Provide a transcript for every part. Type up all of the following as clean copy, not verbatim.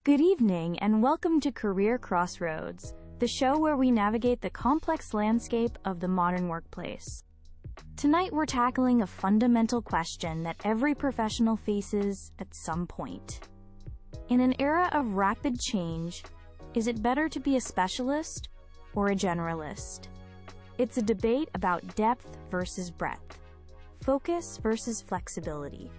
Good evening and welcome to Career Crossroads, the show where we navigate the complex landscape of the modern workplace. Tonight we're tackling a fundamental question that every professional faces at some point. In an era of rapid change, is it better to be a specialist or a generalist? It's a debate about depth versus breadth, focus versus flexibility.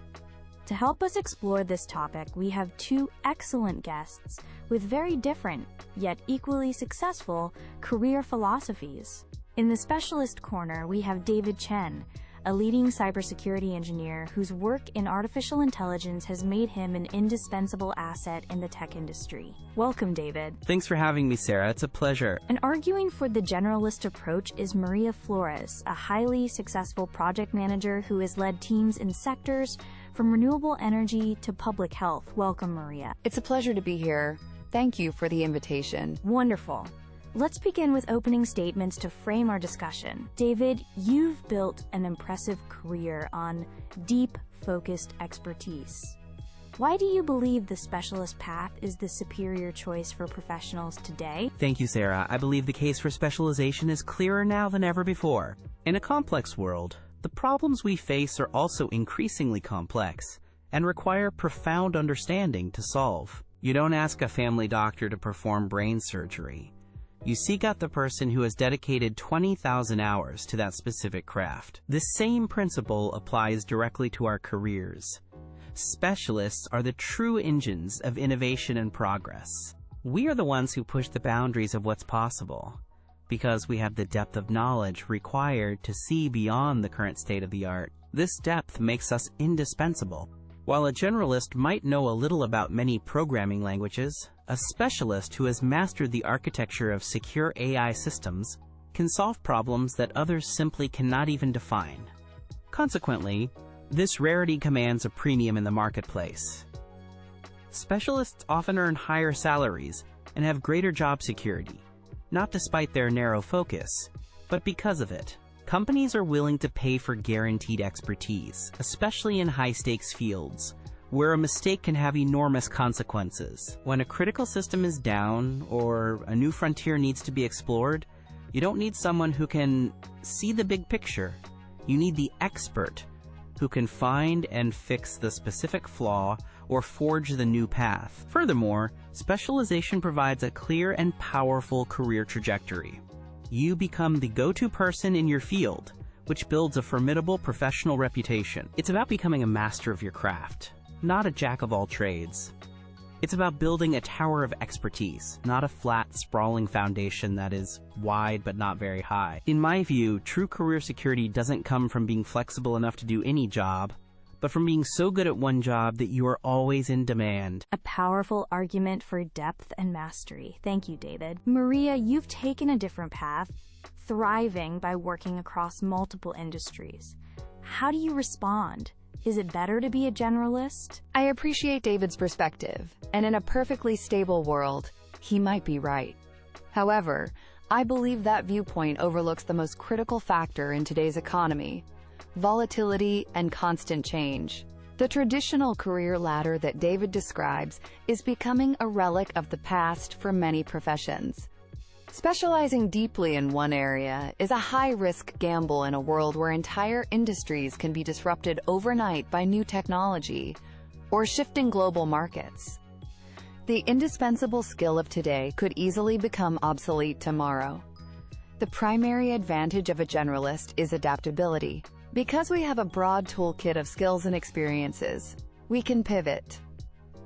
To help us explore this topic, we have two excellent guests with very different, yet equally successful, career philosophies. In the specialist corner, we have David Chen, a leading cybersecurity engineer whose work in artificial intelligence has made him an indispensable asset in the tech industry. Welcome, David. Thanks for having me, Sarah. It's a pleasure. And arguing for the generalist approach is Maria Flores, a highly successful project manager who has led teams in sectors from renewable energy to public health. Welcome, Maria. It's a pleasure to be here. Thank you for the invitation. Wonderful. Let's begin with opening statements to frame our discussion. David, you've built an impressive career on deep, focused expertise. Why do you believe the specialist path is the superior choice for professionals today? Thank you, Sarah. I believe the case for specialization is clearer now than ever before. In a complex world, the problems we face are also increasingly complex and require profound understanding to solve. You don't ask a family doctor to perform brain surgery. You seek out the person who has dedicated 20,000 hours to that specific craft. This same principle applies directly to our careers. Specialists are the true engines of innovation and progress. We are the ones who push the boundaries of what's possible, because we have the depth of knowledge required to see beyond the current state of the art. This depth makes us indispensable. While a generalist might know a little about many programming languages, a specialist who has mastered the architecture of secure AI systems can solve problems that others simply cannot even define. Consequently, this rarity commands a premium in the marketplace. Specialists often earn higher salaries and have greater job security, not despite their narrow focus, but because of it. Companies are willing to pay for guaranteed expertise, especially in high-stakes fields, where a mistake can have enormous consequences. When a critical system is down or a new frontier needs to be explored, you don't need someone who can see the big picture. You need the expert who can find and fix the specific flaw or forge the new path. Furthermore, specialization provides a clear and powerful career trajectory. You become the go-to person in your field, which builds a formidable professional reputation. It's about becoming a master of your craft, not a jack of all trades. It's about building a tower of expertise, not a flat, sprawling foundation that is wide but not very high. In my view, true career security doesn't come from being flexible enough to do any job, but from being so good at one job that you are always in demand. A powerful argument for depth and mastery. Thank you, David. Maria, you've taken a different path, thriving by working across multiple industries. How do you respond? Is it better to be a generalist? I appreciate David's perspective, and in a perfectly stable world, he might be right. However, I believe that viewpoint overlooks the most critical factor in today's economy: volatility and constant change. The traditional career ladder that David describes is becoming a relic of the past for many professions. Specializing deeply in one area is a high-risk gamble in a world where entire industries can be disrupted overnight by new technology or shifting global markets. The indispensable skill of today could easily become obsolete tomorrow. The primary advantage of a generalist is adaptability. Because we have a broad toolkit of skills and experiences, we can pivot.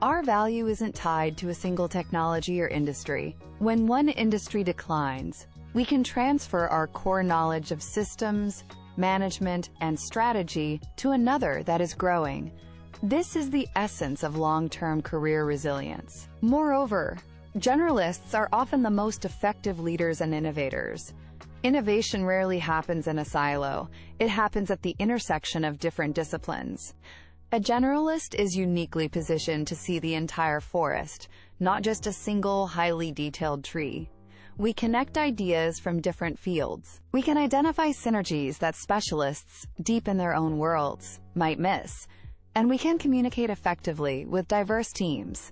Our value isn't tied to a single technology or industry. When one industry declines, we can transfer our core knowledge of systems, management, and strategy to another that is growing. This is the essence of long-term career resilience. Moreover, generalists are often the most effective leaders and innovators. Innovation rarely happens in a silo. It happens at the intersection of different disciplines. A generalist is uniquely positioned to see the entire forest, not just a single, highly detailed tree. We connect ideas from different fields. We can identify synergies that specialists, deep in their own worlds, might miss, and we can communicate effectively with diverse teams,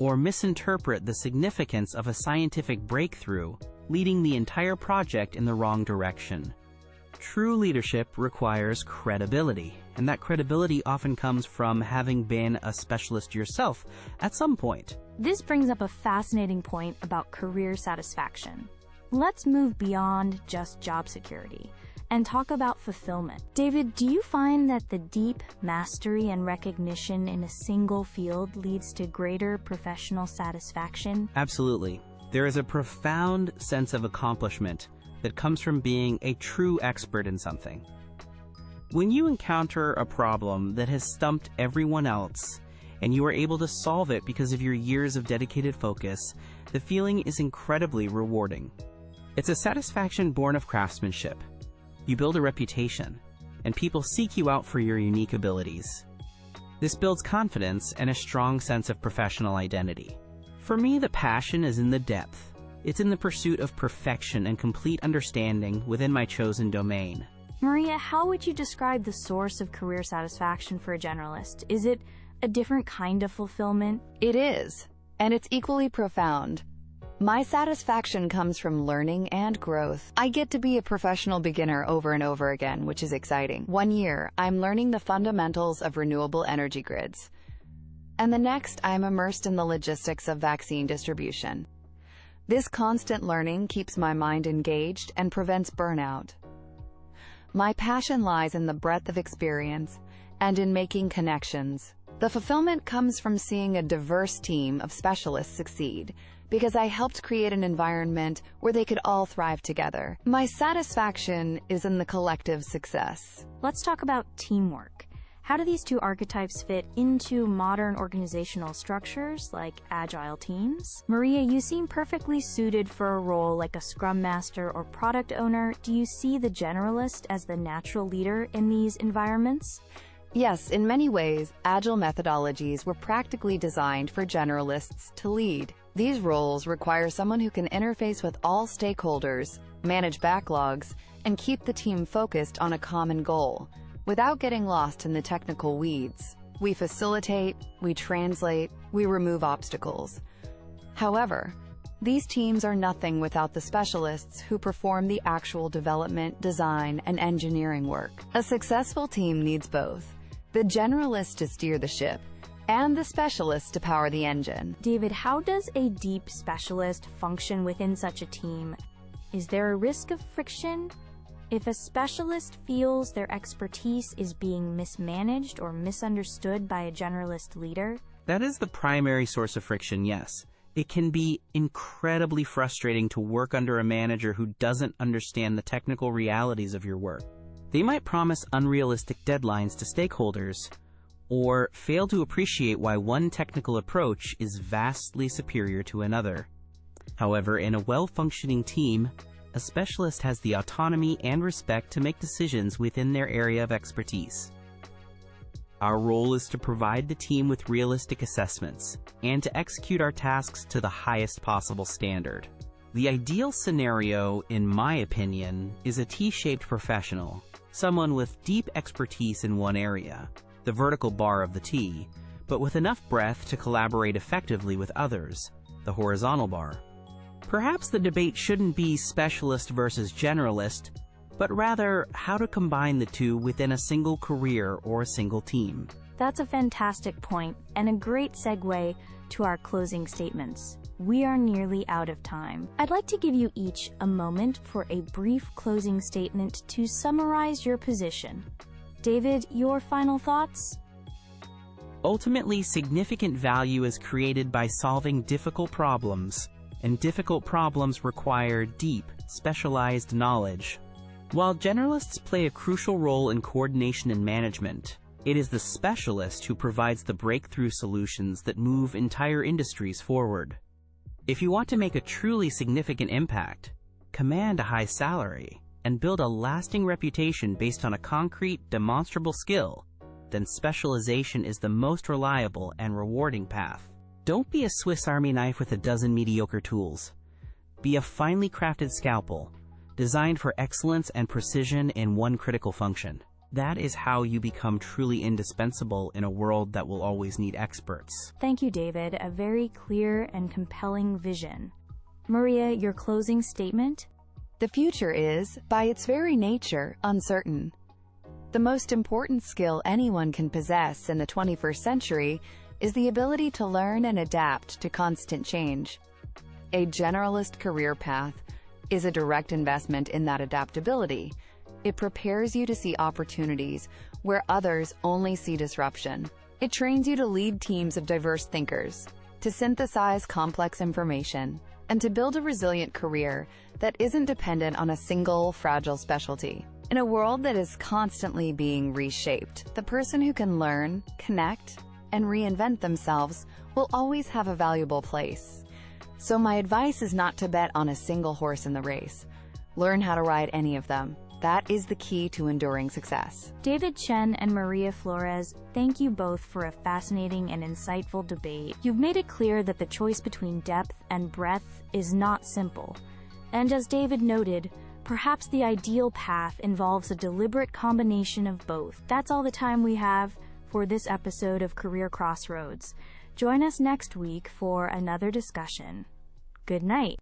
or misinterpret the significance of a scientific breakthrough, leading the entire project in the wrong direction. True leadership requires credibility, and that credibility often comes from having been a specialist yourself at some point. This brings up a fascinating point about career satisfaction. Let's move beyond just job security and talk about fulfillment. David, do you find that the deep mastery and recognition in a single field leads to greater professional satisfaction? Absolutely. There is a profound sense of accomplishment that comes from being a true expert in something. When you encounter a problem that has stumped everyone else, and you are able to solve it because of your years of dedicated focus, the feeling is incredibly rewarding. It's a satisfaction born of craftsmanship. You build a reputation, and people seek you out for your unique abilities. This builds confidence and a strong sense of professional identity. For me, the passion is in the depth. It's in the pursuit of perfection and complete understanding within my chosen domain. Maria, how would you describe the source of career satisfaction for a generalist? Is it a different kind of fulfillment? It is, and it's equally profound. My satisfaction comes from learning and growth. I get to be a professional beginner over and over again, which is exciting. One year, I'm learning the fundamentals of renewable energy grids. And the next, I'm immersed in the logistics of vaccine distribution. This constant learning keeps my mind engaged and prevents burnout. My passion lies in the breadth of experience and in making connections. The fulfillment comes from seeing a diverse team of specialists succeed, because I helped create an environment where they could all thrive together. My satisfaction is in the collective success. Let's talk about teamwork. How do these two archetypes fit into modern organizational structures like agile teams? Maria, you seem perfectly suited for a role like a scrum master or product owner. Do you see the generalist as the natural leader in these environments? Yes, in many ways, agile methodologies were practically designed for generalists to lead. These roles require someone who can interface with all stakeholders, manage backlogs, and keep the team focused on a common goal, without getting lost in the technical weeds. We facilitate, we translate, we remove obstacles. However, these teams are nothing without the specialists who perform the actual development, design, and engineering work. A successful team needs both: the generalist to steer the ship, and the specialist to power the engine. David, how does a deep specialist function within such a team? Is there a risk of friction? If a specialist feels their expertise is being mismanaged or misunderstood by a generalist leader? That is the primary source of friction, yes. It can be incredibly frustrating to work under a manager who doesn't understand the technical realities of your work. They might promise unrealistic deadlines to stakeholders, or fail to appreciate why one technical approach is vastly superior to another. However, in a well-functioning team, a specialist has the autonomy and respect to make decisions within their area of expertise. Our role is to provide the team with realistic assessments and to execute our tasks to the highest possible standard. The ideal scenario, in my opinion, is a T-shaped professional, someone with deep expertise in one area, the vertical bar of the T, but with enough breadth to collaborate effectively with others, the horizontal bar. Perhaps the debate shouldn't be specialist versus generalist, but rather how to combine the two within a single career or a single team. That's a fantastic point, and a great segue to our closing statements. We are nearly out of time. I'd like to give you each a moment for a brief closing statement to summarize your position. David, your final thoughts? Ultimately, significant value is created by solving difficult problems, and difficult problems require deep, specialized knowledge. While generalists play a crucial role in coordination and management, it is the specialist who provides the breakthrough solutions that move entire industries forward. If you want to make a truly significant impact, command a high salary, and build a lasting reputation based on a concrete, demonstrable skill, then specialization is the most reliable and rewarding path. Don't be a Swiss Army knife with a dozen mediocre tools. Be a finely crafted scalpel, designed for excellence and precision in one critical function. That is how you become truly indispensable in a world that will always need experts. Thank you, David. A very clear and compelling vision. Maria, your closing statement? The future is, by its very nature, uncertain. The most important skill anyone can possess in the 21st century is the ability to learn and adapt to constant change. A generalist career path is a direct investment in that adaptability. It prepares you to see opportunities where others only see disruption. It trains you to lead teams of diverse thinkers, to synthesize complex information, and to build a resilient career that isn't dependent on a single, fragile specialty. In a world that is constantly being reshaped, the person who can learn, connect, and reinvent themselves will always have a valuable place. So my advice is not to bet on a single horse in the race. Learn how to ride any of them. That is the key to enduring success. David Chen and Maria Flores, thank you both for a fascinating and insightful debate. You've made it clear that the choice between depth and breadth is not simple. And as David noted, perhaps the ideal path involves a deliberate combination of both. That's all the time we have for this episode of Career Crossroads. Join us next week for another discussion. Good night.